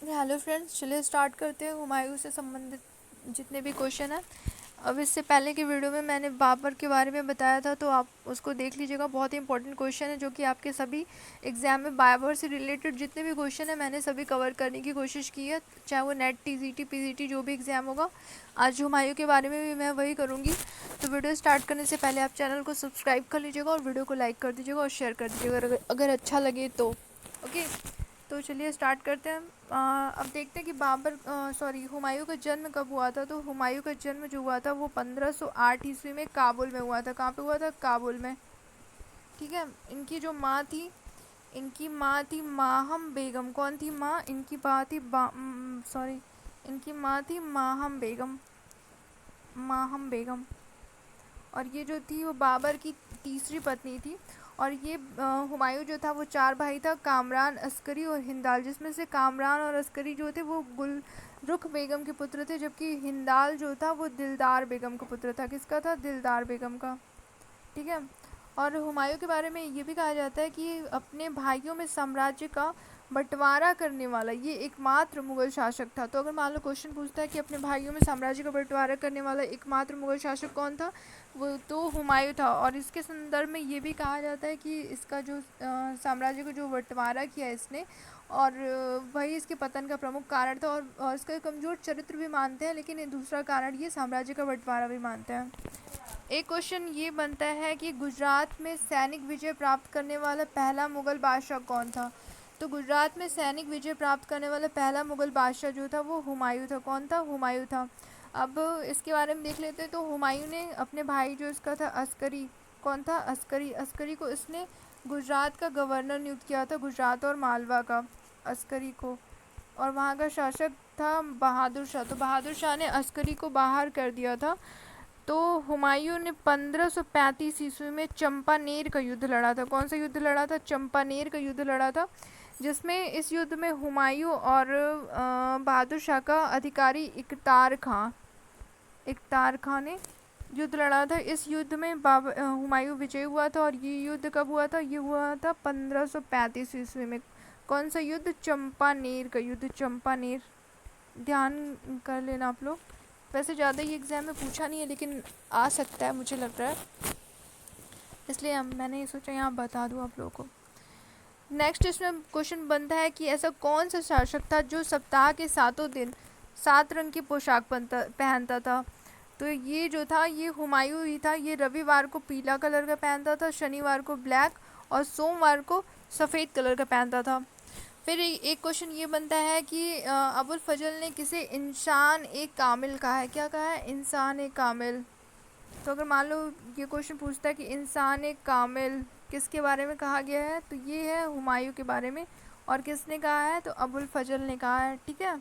Hello friends, चलिए start करते हैं हुमायूं से संबंधित जितने भी क्वेश्चन हैं। अब इससे पहले की वीडियो में मैंने बाबर के बारे में बताया था, तो आप उसको देख लीजिएगा। बहुत ही इंपॉर्टेंट क्वेश्चन है जो कि आपके सभी एग्जाम में बाबर से रिलेटेड जितने भी क्वेश्चन है मैंने सभी कवर करने की कोशिश की है, चाहे वो नेट, टीजीटी, पीजीटी जो भी एग्ज़ाम होगा। आज हुमायूं के बारे में भी मैं वही करूँगी। तो वीडियो स्टार्ट करने से पहले आप चैनल को सब्सक्राइब कर लीजिएगा और वीडियो को लाइक कर दीजिएगा और शेयर कर दीजिएगा अगर अच्छा लगे तो। ओके, तो चलिए स्टार्ट करते हैं। अब देखते हैं कि हुमायूं का जन्म कब हुआ था। तो हुमायूं का जन्म जो हुआ था वो 1508 ईस्वी में काबुल में हुआ था। कहाँ पे हुआ था? काबुल में। ठीक है। इनकी जो माँ थी, इनकी माँ थी माहम बेगम। कौन थी माँ? इनकी माँ थी इनकी माँ थी माहम बेगम। माहम बेगम। और ये जो थी वो बाबर की तीसरी पत्नी थी। और ये हुमायूं जो था वो चार भाई था, कामरान, अस्करी और हिंदाल, जिसमें से कामरान और अस्करी जो थे वो गुलरुख बेगम के पुत्र थे, जबकि हिंदाल जो था वो दिलदार बेगम का पुत्र था। किसका था? दिलदार बेगम का। ठीक है। और हुमायूं के बारे में ये भी कहा जाता है कि अपने भाइयों में साम्राज्य का बंटवारा करने वाला ये एकमात्र मुगल शासक था। तो अगर मान लो क्वेश्चन पूछता है कि अपने भाइयों में साम्राज्य का बंटवारा करने वाला एकमात्र मुगल शासक कौन था, वो तो हुमायूं था। और इसके संदर्भ में ये भी कहा जाता है कि इसका जो साम्राज्य को जो बंटवारा किया इसने, और वही इसके पतन का प्रमुख कारण था। और इसका कमज़ोर चरित्र भी मानते हैं, लेकिन दूसरा कारण ये साम्राज्य का बंटवारा भी मानते हैं। एक क्वेश्चन ये बनता है कि गुजरात में सैनिक विजय प्राप्त करने वाला पहला मुगल बादशाह कौन था। तो गुजरात में सैनिक विजय प्राप्त करने वाला पहला मुगल बादशाह जो था वो हुमायूं था। कौन था? हुमायूं था। अब इसके बारे में देख लेते हैं। तो हुमायूं ने अपने भाई जो इसका था अस्करी, कौन था? अस्करी। अस्करी को इसने गुजरात का गवर्नर नियुक्त किया था, गुजरात और मालवा का, अस्करी को। और वहाँ का शासक था बहादुर शाह। तो बहादुर शाह ने अस्करी को बाहर कर दिया था। तो हुमायूं ने 1535 ईस्वी में चंपानेर का युद्ध लड़ा था। कौन सा युद्ध लड़ा था? चंपानेर का युद्ध लड़ा था, जिसमें इस युद्ध में हुमायूं और बहादुर शाह का अधिकारी इकतार खां ने युद्ध लड़ा था। इस युद्ध में हुमायूं विजयी हुआ था। और ये युद्ध कब हुआ था? ये हुआ था 1535 ईस्वी में। कौन सा युद्ध? चंपानेर का युद्ध। चंपानेर, ध्यान कर लेना आप लोग। वैसे ज़्यादा ये एग्ज़ाम में पूछा नहीं है, लेकिन आ सकता है मुझे लग रहा है, इसलिए मैंने ये सोचा यहाँ बता दूँ आप लोगों को। नेक्स्ट इसमें क्वेश्चन बनता है कि ऐसा कौन सा शासक था जो सप्ताह के 7 दिन 7 रंग की पोशाक पहनता था। तो ये जो था ये हुमायूं ही था। ये रविवार को पीला कलर का पहनता था, शनिवार को ब्लैक और सोमवार को सफ़ेद कलर का पहनता था। फिर एक क्वेश्चन ये बनता है कि अबुल फजल ने किसे इंसान एक कामिल कहा है। क्या कहा है? इंसान एक कामिल। तो अगर मान लो ये क्वेश्चन पूछता है कि इंसान एक कामिल किसके बारे में कहा गया है, तो ये है हुमायूं के बारे में। और किसने कहा है? तो अबुल फजल ने कहा है। ठीक है।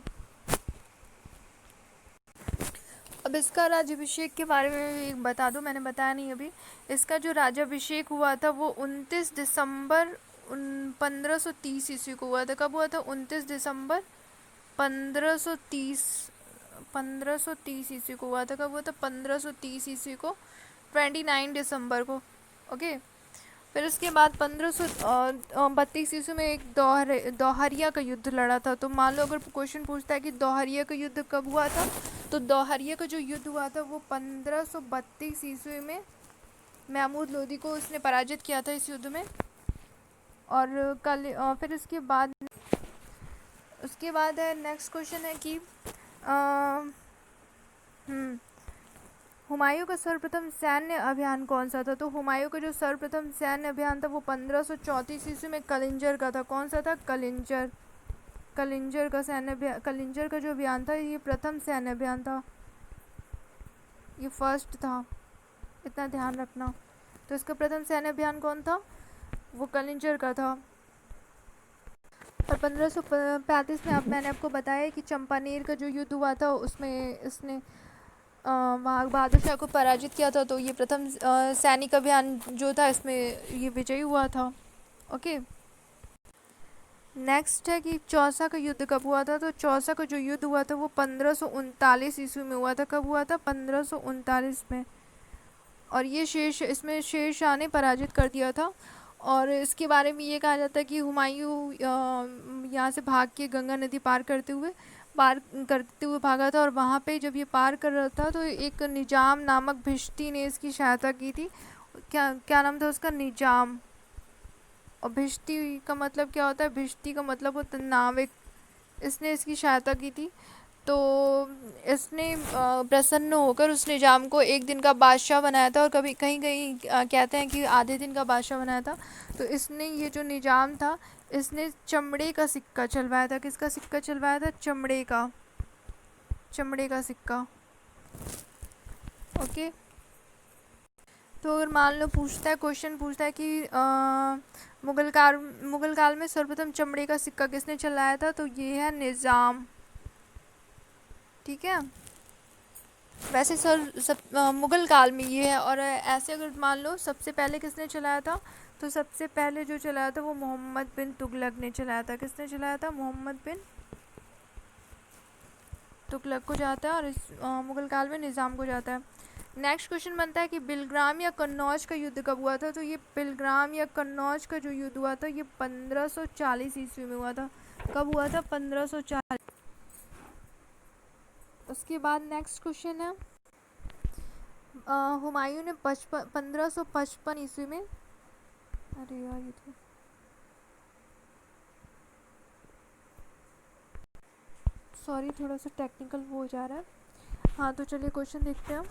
अब इसका राज्याभिषेक के बारे में भी बता दूं, मैंने बताया नहीं अभी। इसका जो राज्याभिषेक हुआ था वो 29 दिसंबर 1530 ईस्वी को हुआ था। कब हुआ था? 29 दिसंबर 1530 1530 ईस्वी को हुआ था। कब हुआ था? 1530 ईस्वी को, 29 दिसंबर को। ओके। फिर उसके बाद 1532 ईस्वी में एक दोहरिया का युद्ध लड़ा था। तो मान लो अगर क्वेश्चन पूछता है कि दोहरिया का युद्ध कब हुआ था, तो दोहरिया का जो युद्ध हुआ था वो 1532 ईस्वी में महमूद लोदी को उसने पराजित किया था इस युद्ध में। और फिर उसके बाद है नेक्स्ट क्वेश्चन है कि हुमायूं का सर्वप्रथम सैन्य अभियान कौन सा था। तो हुमायूं का जो सर्वप्रथम सैन्य अभियान था वो 1534 ईस्वी में कलिंजर का था। कौन सा था? कलिंजर। कलिंजर का जो अभियान था ये प्रथम सैन्य अभियान था, ये फर्स्ट था, इतना ध्यान रखना। तो इसका प्रथम सैन्य अभियान कौन था? वो कलिंजर का था। और 1535 में अब मैंने आपको बताया कि चंपानेर का जो युद्ध हुआ था उसमें इसने वहाँ बहादुर शाह को पराजित किया था। तो ये प्रथम सैनिक अभियान जो था इसमें ये विजयी हुआ था। ओके। नेक्स्ट है कि चौसा का युद्ध कब हुआ था। तो चौसा का जो युद्ध हुआ था वो 1539 ईस्वी में हुआ था। कब हुआ था? 1539 में। और ये इसमें शेर शाह ने पराजित कर दिया था। और इसके बारे में ये कहा जाता है कि हुमायूं यहाँ से भाग के गंगा नदी पार करते हुए भागा था, और वहाँ पे जब ये पार कर रहा था तो एक निजाम नामक भिश्ती ने इसकी सहायता की थी। क्या क्या नाम था उसका? निजाम। और भिश्ती का मतलब क्या होता है? भिश्ती का मतलब होता है नाविक। इसने इसकी सहायता की थी। तो इसने प्रसन्न होकर उस निजाम को एक दिन का बादशाह बनाया था, और कभी कहीं कहीं कहते हैं कि आधे दिन का बादशाह बनाया था। तो इसने ये जो निजाम था, इसने चमड़े का सिक्का चलवाया था। किसका सिक्का चलवाया था? चमड़े का। चमड़े का सिक्का। ओके। तो अगर मान लो पूछता है, क्वेश्चन पूछता है कि मुगल काल में सर्वप्रथम चमड़े का सिक्का किसने चलाया था, तो ये है निज़ाम। ठीक है। वैसे मुगल काल में ये है। और ऐसे अगर मान लो सबसे पहले किसने चलाया था, तो सबसे पहले जो चलाया था वो मोहम्मद बिन तुगलक ने चलाया था। किसने चलाया था? मोहम्मद बिन तुगलक को जाता है, और इस मुगल काल में निज़ाम को जाता है। नेक्स्ट क्वेश्चन बनता है कि बिलग्राम या कन्नौज का युद्ध कब हुआ था, तो ये बिलग्राम या कन्नौज का जो युद्ध हुआ था ये 1540 ईस्वी में हुआ था। कब हुआ था? 1540। उसके बाद नेक्स्ट क्वेश्चन है, हुमायूं ने 1555 ईस्वी में, अरे यार ये तो सॉरी थोड़ा सा टेक्निकल वो हो जा रहा है। हाँ तो चलिए क्वेश्चन देखते हैं।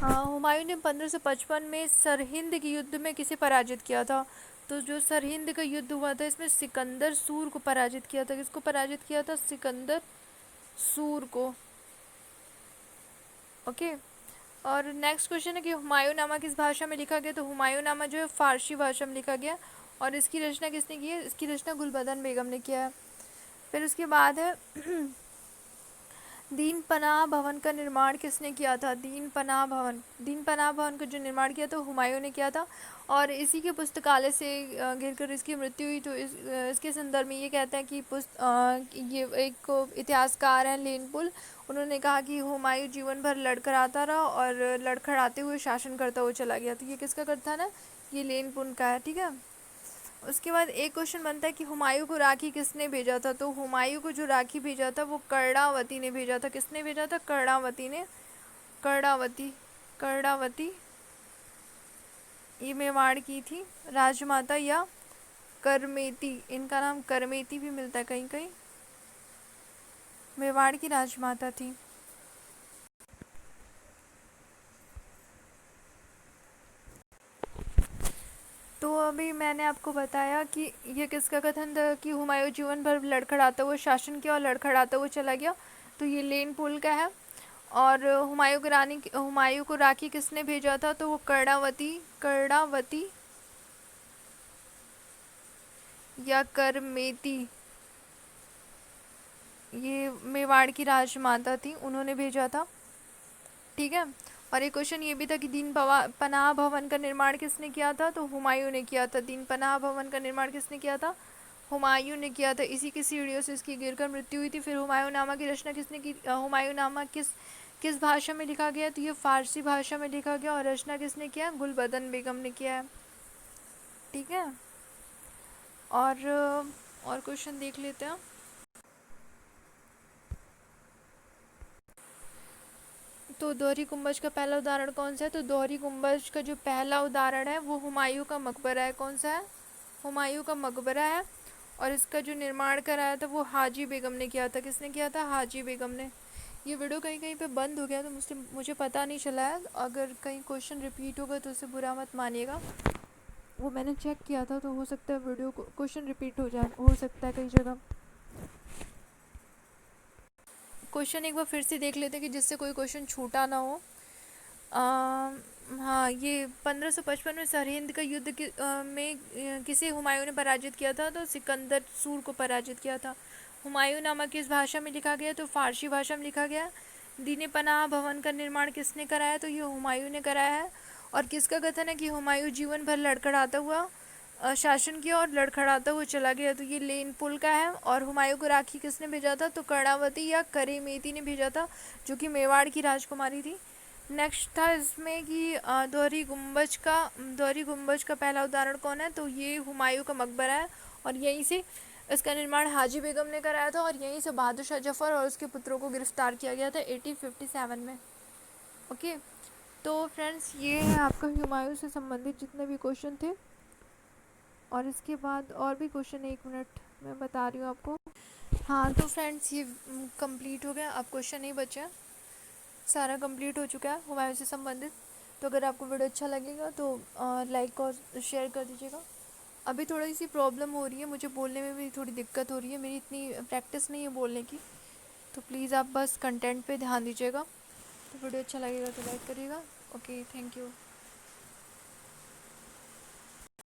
हाँ, हुमायूं ने 1555 में सरहिंद के युद्ध में किसे पराजित किया था, तो जो सरहिंद का युद्ध हुआ था इसमें सिकंदर सूर को पराजित किया था। किसको पराजित किया था? सिकंदर सूर को। ओके। और नेक्स्ट क्वेश्चन है कि हुमायूं नामा किस भाषा में लिखा गया, तो हुमायूं नामा जो है फारसी भाषा में लिखा गया, और इसकी रचना किसने की है? इसकी रचना गुलबदन बेगम ने किया है। फिर उसके बाद है दीन पनाह भवन का निर्माण किसने किया था? दीन पनाह भवन का जो निर्माण किया तो हुमायूं ने किया था। और इसी के पुस्तकालय से गिरकर इसकी मृत्यु हुई। तो इसके संदर्भ में ये कहते हैं कि ये एक इतिहासकार हैं लेनपुल, उन्होंने कहा कि हुमायूं जीवन भर लड़खड़ाता रहा और लड़खड़ाते हुए शासन करता हुआ चला गया। तो ये किसका कथन है? ये लेनपुल का है। ठीक है। उसके बाद एक क्वेश्चन बनता है कि हुमायूं को राखी किसने भेजा था, तो हुमायूं को जो राखी भेजा था वो कर्णावती ने भेजा था। किसने भेजा था? कर्णावती ने। कर्णावती। कर्णावती ये मेवाड़ की थी राजमाता, या करमेती, इनका नाम करमेती भी मिलता है कहीं कहीं। मेवाड़ की राजमाता थी। तो अभी मैंने आपको बताया कि ये किसका कथन था कि हुमायूं जीवन भर लड़खड़ाता हुआ शासन किया और लड़खड़ाता हुआ चला गया, तो ये लेनपुल का है। और हुमायूं को राखी किसने भेजा था, तो वो कर्णावती या करमेती, ये मेवाड़ की राजमाता थी, उन्होंने भेजा था। ठीक है। और एक क्वेश्चन ये भी था कि पनाह भवन का निर्माण किसने किया था, तो हुमायूं ने किया था। दीन पनाह भवन का निर्माण किसने किया था? हुमायूं ने किया था। इसी की सीढ़ियों से इसकी गिरकर मृत्यु हुई थी। फिर हुमायूं नामा की रचना किसने की? हुमायूं नामा किस भाषा में लिखा गया, तो ये फारसी भाषा में लिखा गया, और रचना किसने किया? गुलबदन बेगम ने किया है। ठीक है। और क्वेश्चन देख लेते हैं। तो दोहरी गुंबज का पहला उदाहरण कौन सा है, तो दोहरी गुंबज का जो पहला उदाहरण है वो हुमायूं का मकबरा है। कौन सा है? हुमायूं का मकबरा है। और इसका जो निर्माण कराया था वो हाजी बेगम ने किया था। किसने किया था? हाजी बेगम ने। ये वीडियो कहीं कहीं पे बंद हो गया तो मुझे पता नहीं चला है। अगर कहीं क्वेश्चन रिपीट होगा तो उसे बुरा मत मानिएगा, वो मैंने चेक किया था, तो हो सकता है वीडियो क्वेश्चन रिपीट हो सकता है कई जगह। क्वेश्चन एक बार फिर से देख लेते हैं कि जिससे कोई क्वेश्चन छूटा ना हो। हाँ, ये 1555 में सरहिंद का युद्ध में किसे हुमायूं ने पराजित किया था, तो सिकंदर सूर को पराजित किया था। हुमायूं नामा किस भाषा में लिखा गया, तो फारसी भाषा में लिखा गया। दीन पनाह भवन का निर्माण किसने कराया, तो ये हुमायूं ने कराया है। और किसका कथन है कि हुमायूं जीवन भर लड़खड़ाता हुआ शासन किया और लड़खड़ाता हुआ चला गया, तो ये लेनपुल का है। और हुमायूं को राखी किसने भेजा था, तो कर्णावती या करेमेती ने भेजा था, जो कि मेवाड़ की राजकुमारी थी। नेक्स्ट था इसमें कि दोहरी गुंबज का पहला उदाहरण कौन है, तो ये हुमायूं का मकबरा है, और यहीं से इसका निर्माण हाजी बेगम ने कराया था, और यहीं से बहादुर शाह जफर और उसके पुत्रों को गिरफ्तार किया गया था 1857 में। ओके, तो फ्रेंड्स ये है आपका हुमायूं से संबंधित जितने भी क्वेश्चन थे। और इसके बाद और भी क्वेश्चन, 1 मिनट मैं बता रही हूँ आपको। हाँ, तो फ्रेंड्स ये कंप्लीट हो गया, अब क्वेश्चन नहीं बचा, सारा कंप्लीट हो चुका है हुमायूं से संबंधित। तो अगर आपको वीडियो अच्छा लगेगा तो लाइक और शेयर कर दीजिएगा। अभी थोड़ी सी प्रॉब्लम हो रही है, मुझे बोलने में भी थोड़ी दिक्कत हो रही है, मेरी इतनी प्रैक्टिस नहीं है बोलने की, तो प्लीज़ आप बस कंटेंट पे ध्यान दीजिएगा। तो वीडियो अच्छा लगेगा तो लाइक करिएगा। Okay, thank you.